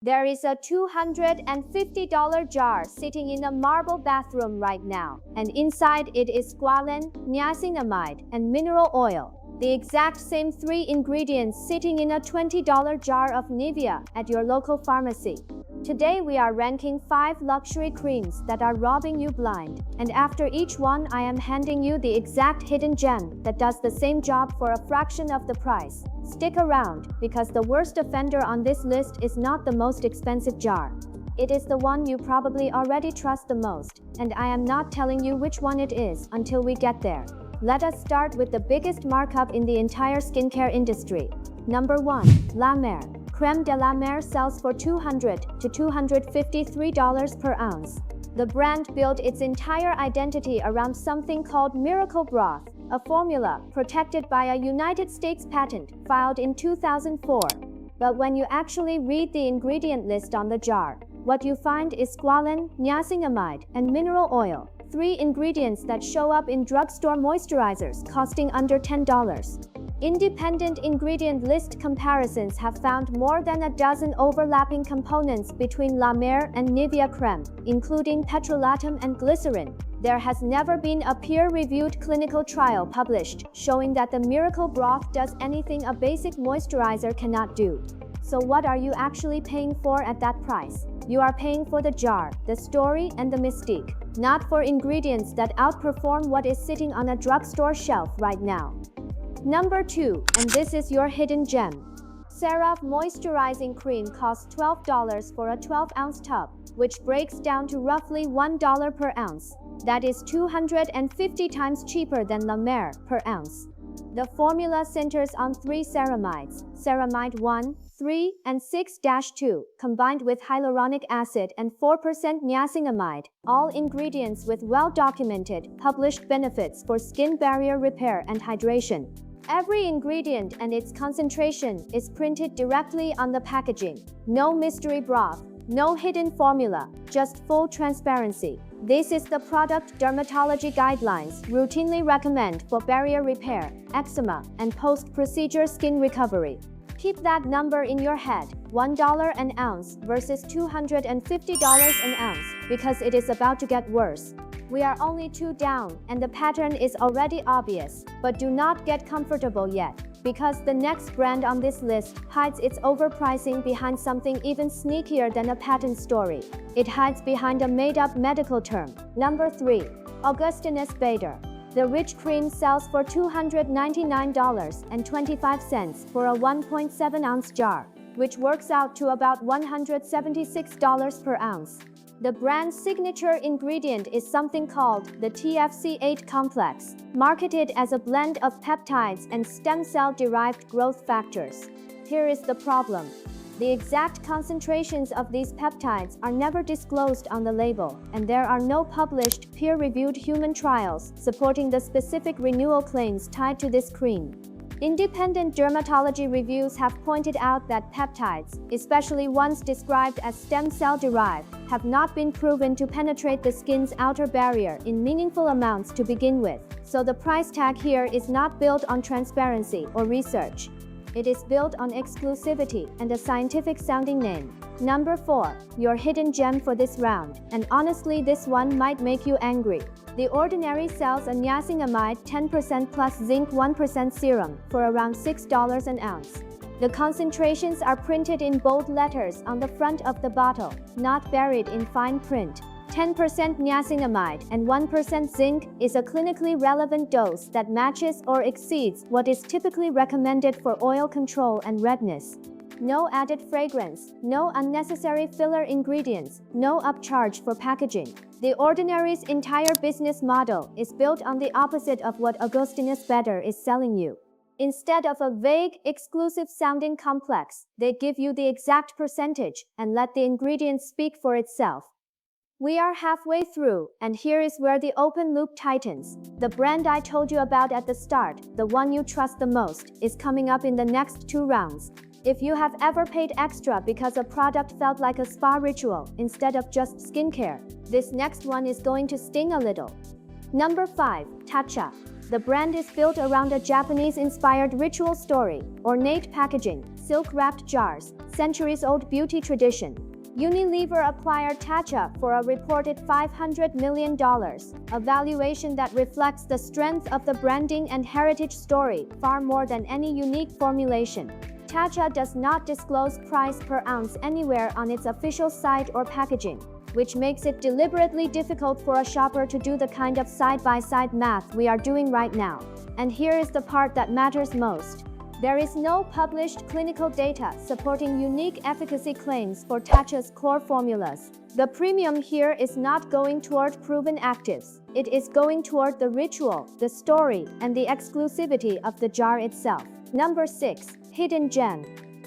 There is a $250 jar sitting in a marble bathroom right now, and inside it is squalene, niacinamide, and mineral oil. The exact same 3 ingredients sitting in a $20 jar of Nivea at your local pharmacy. Today we are ranking 5 luxury creams that are robbing you blind, and after each one I am handing you the exact hidden gem that does the same job for a fraction of the price. Stick around, because the worst offender on this list is not the most expensive jar. It is the one you probably already trust the most, and I am not telling you which one it is until we get there. Let us start with the biggest markup in the entire skincare industry. Number 1. La Mer. Crème de la Mer sells for $200 to $253 per ounce. The brand built its entire identity around something called miracle broth, a formula protected by a United States patent filed in 2004. But when you actually read the ingredient list on the jar, what you find is squalene, niacinamide, and mineral oil, 3 ingredients that show up in drugstore moisturizers costing under $10. Independent ingredient list comparisons have found more than a dozen overlapping components between La Mer and Nivea creme, including petrolatum and glycerin. There has never been a peer-reviewed clinical trial published showing that the miracle broth does anything a basic moisturizer cannot do. So what are you actually paying for at that price? You are paying for the jar, the story, and the mystique, not for ingredients that outperform what is sitting on a drugstore shelf right now. Number 2, and this is your hidden gem. CeraVe Moisturizing Cream costs $12 for a 12-ounce tub, which breaks down to roughly $1 per ounce. That is 250 times cheaper than La Mer per ounce. The formula centers on 3 ceramides, ceramide 1, 3, and 6-2, combined with hyaluronic acid and 4% niacinamide, all ingredients with well-documented, published benefits for skin barrier repair and hydration. Every ingredient and its concentration is printed directly on the packaging. No mystery broth, no hidden formula, just full transparency. This is the product dermatology guidelines routinely recommend for barrier repair, eczema, and post-procedure skin recovery. Keep that number in your head, $1 an ounce versus $250 an ounce, because it is about to get worse. We are only 2 down, and the pattern is already obvious, but do not get comfortable yet, because the next brand on this list hides its overpricing behind something even sneakier than a patent story. It hides behind a made-up medical term. Number 3. Augustinus Bader. The rich cream sells for $299.25 for a 1.7-ounce jar, which works out to about $176 per ounce. The brand's signature ingredient is something called the TFC8 complex, marketed as a blend of peptides and stem cell-derived growth factors. Here is the problem. The exact concentrations of these peptides are never disclosed on the label, and there are no published, peer-reviewed human trials supporting the specific renewal claims tied to this cream. Independent dermatology reviews have pointed out that peptides, especially ones described as stem cell-derived, have not been proven to penetrate the skin's outer barrier in meaningful amounts to begin with, so the price tag here is not built on transparency or research. It is built on exclusivity and a scientific-sounding name. Number 4, your hidden gem for this round, and honestly this one might make you angry. The Ordinary sells a niacinamide 10% plus zinc 1% serum for around $6 an ounce. The concentrations are printed in bold letters on the front of the bottle, not buried in fine print. 10% niacinamide and 1% zinc is a clinically relevant dose that matches or exceeds what is typically recommended for oil control and redness. No added fragrance, no unnecessary filler ingredients, no upcharge for packaging. The Ordinary's entire business model is built on the opposite of what Augustinus Bader is selling you. Instead of a vague, exclusive-sounding complex, they give you the exact percentage and let the ingredients speak for itself. We are halfway through, and here is where the open loop tightens. The brand I told you about at the start, the one you trust the most, is coming up in the next 2 rounds. If you have ever paid extra because a product felt like a spa ritual instead of just skincare, this next one is going to sting a little. Number 5. Tatcha. The brand is built around a Japanese-inspired ritual story, ornate packaging, silk-wrapped jars, centuries-old beauty tradition. Unilever acquired Tatcha for a reported $500 million, a valuation that reflects the strength of the branding and heritage story far more than any unique formulation. Tatcha does not disclose price per ounce anywhere on its official site or packaging, which makes it deliberately difficult for a shopper to do the kind of side-by-side math we are doing right now. And here is the part that matters most. There is no published clinical data supporting unique efficacy claims for Tatcha's core formulas. The premium here is not going toward proven actives. It is going toward the ritual, the story, and the exclusivity of the jar itself. Number 6. Hidden Gem.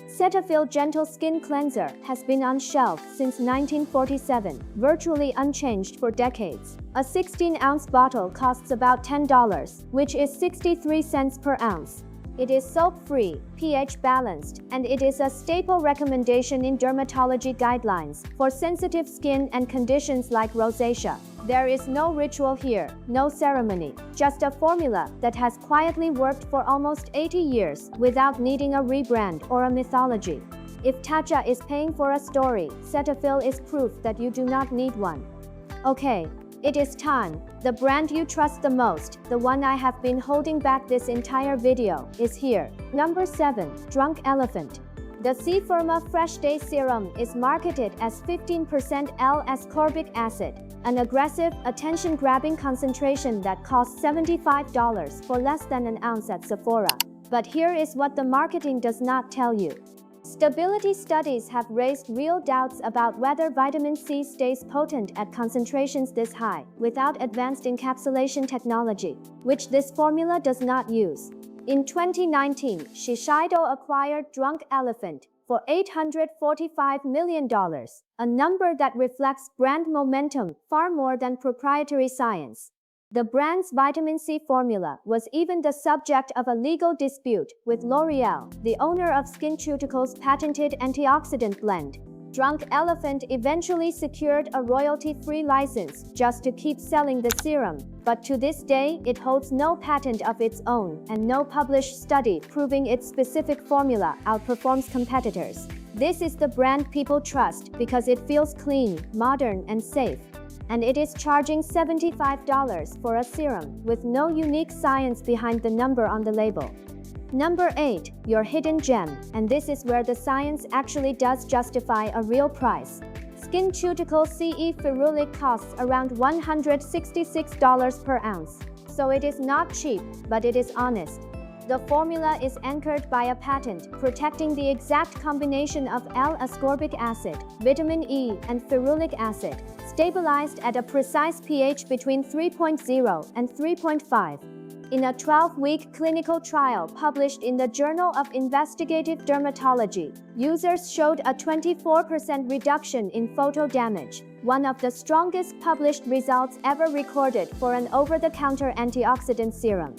Cetaphil Gentle Skin Cleanser has been on shelf since 1947, virtually unchanged for decades. A 16-ounce bottle costs about $10, which is 63 cents per ounce. It is soap-free, pH-balanced, and it is a staple recommendation in dermatology guidelines for sensitive skin and conditions like rosacea. There is no ritual here, no ceremony, just a formula that has quietly worked for almost 80 years without needing a rebrand or a mythology. If Tatcha is paying for a story, Cetaphil is proof that you do not need one. Okay. It is time. The brand you trust the most, the one I have been holding back this entire video, is here. Number 7. Drunk Elephant. The CE Ferulic Fresh Day Serum is marketed as 15% L-ascorbic acid, an aggressive, attention-grabbing concentration that costs $75 for less than an ounce at Sephora. But here is what the marketing does not tell you. Stability studies have raised real doubts about whether vitamin C stays potent at concentrations this high without advanced encapsulation technology, which this formula does not use. In 2019, Shiseido acquired Drunk Elephant for $845 million, a number that reflects brand momentum far more than proprietary science. The brand's vitamin C formula was even the subject of a legal dispute with L'Oreal, the owner of SkinCeuticals' patented antioxidant blend. Drunk Elephant eventually secured a royalty-free license just to keep selling the serum, but to this day it holds no patent of its own and no published study proving its specific formula outperforms competitors. This is the brand people trust because it feels clean, modern, and safe. And it is charging $75 for a serum with no unique science behind the number on the label. Number 8. Your Hidden Gem, and this is where the science actually does justify a real price. SkinCeuticals CE Ferulic costs around $166 per ounce. So it is not cheap, but it is honest. The formula is anchored by a patent protecting the exact combination of L-ascorbic acid, vitamin E, and ferulic acid, stabilized at a precise pH between 3.0 and 3.5. In a 12-week clinical trial published in the Journal of Investigative Dermatology, users showed a 24% reduction in photo damage, one of the strongest published results ever recorded for an over-the-counter antioxidant serum.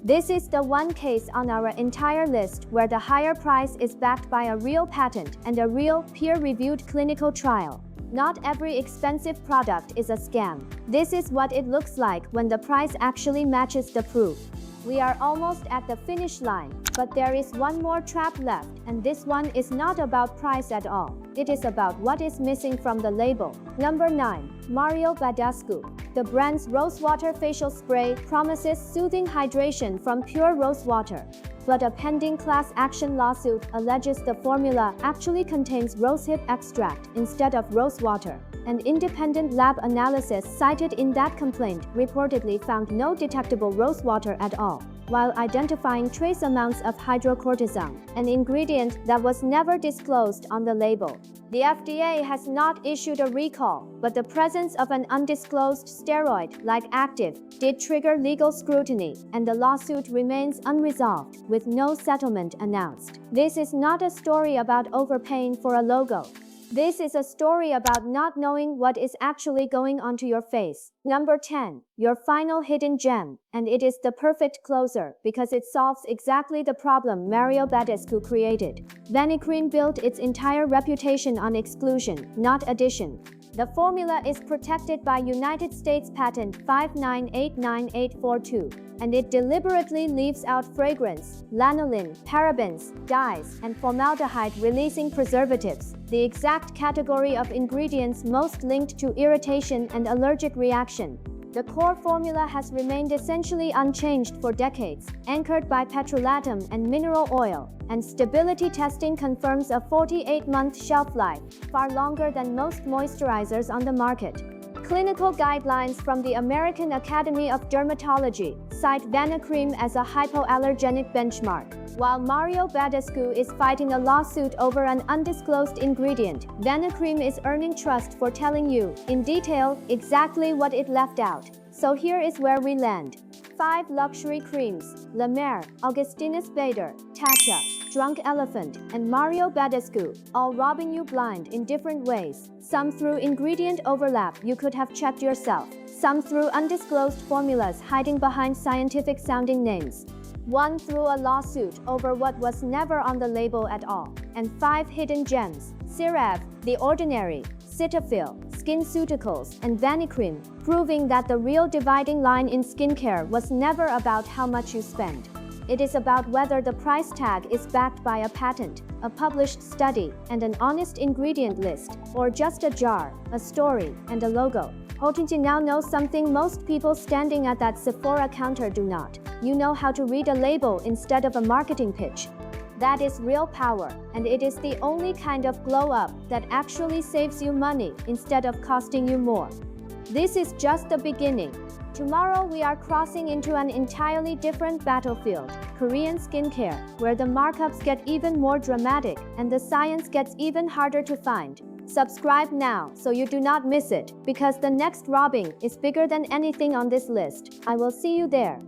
This is the one case on our entire list where the higher price is backed by a real patent and a real, peer-reviewed clinical trial. Not every expensive product is a scam. This is what it looks like when the price actually matches the proof. We are almost at the finish line, but there is one more trap left, and this one is not about price at all. It is about what is missing from the label. Number 9. Mario Badescu. The brand's rosewater facial spray promises soothing hydration from pure rosewater. But a pending class action lawsuit alleges the formula actually contains rosehip extract instead of rosewater. An independent lab analysis cited in that complaint reportedly found no detectable rosewater at all, while identifying trace amounts of hydrocortisone, an ingredient that was never disclosed on the label. The FDA has not issued a recall, but the presence of an undisclosed steroid-like active did trigger legal scrutiny, and the lawsuit remains unresolved, with no settlement announced. This is not a story about overpaying for a logo. This is a story about not knowing what is actually going onto your face. Number 10. Your final hidden gem, and it is the perfect closer because it solves exactly the problem Mario Badescu created. Vanicream built its entire reputation on exclusion, not addition. The formula is protected by United States Patent 5989842, and it deliberately leaves out fragrance, lanolin, parabens, dyes, and formaldehyde-releasing preservatives, the exact category of ingredients most linked to irritation and allergic reaction. The core formula has remained essentially unchanged for decades, anchored by petrolatum and mineral oil, and stability testing confirms a 48-month shelf life, far longer than most moisturizers on the market. Clinical guidelines from the American Academy of Dermatology cite Vanicream as a hypoallergenic benchmark. While Mario Badescu is fighting a lawsuit over an undisclosed ingredient, Vanicream is earning trust for telling you, in detail, exactly what it left out. So here is where we land. 5 luxury creams: La Mer, Augustinus Bader, Tatcha, Drunk Elephant, and Mario Badescu, all robbing you blind in different ways. Some through ingredient overlap you could have checked yourself. Some through undisclosed formulas hiding behind scientific-sounding names. One through a lawsuit over what was never on the label at all. And 5 hidden gems: CeraVe, The Ordinary, Cetaphil, SkinCeuticals, and Vanicream, proving that the real dividing line in skincare was never about how much you spend. It is about whether the price tag is backed by a patent, a published study, and an honest ingredient list, or just a jar, a story, and a logo. Hoping to now know something most people standing at that Sephora counter do not. You know how to read a label instead of a marketing pitch. That is real power, and it is the only kind of glow-up that actually saves you money instead of costing you more. This is just the beginning. Tomorrow we are crossing into an entirely different battlefield, Korean skincare, where the markups get even more dramatic and the science gets even harder to find. Subscribe now so you do not miss it, because the next robbing is bigger than anything on this list. I will see you there.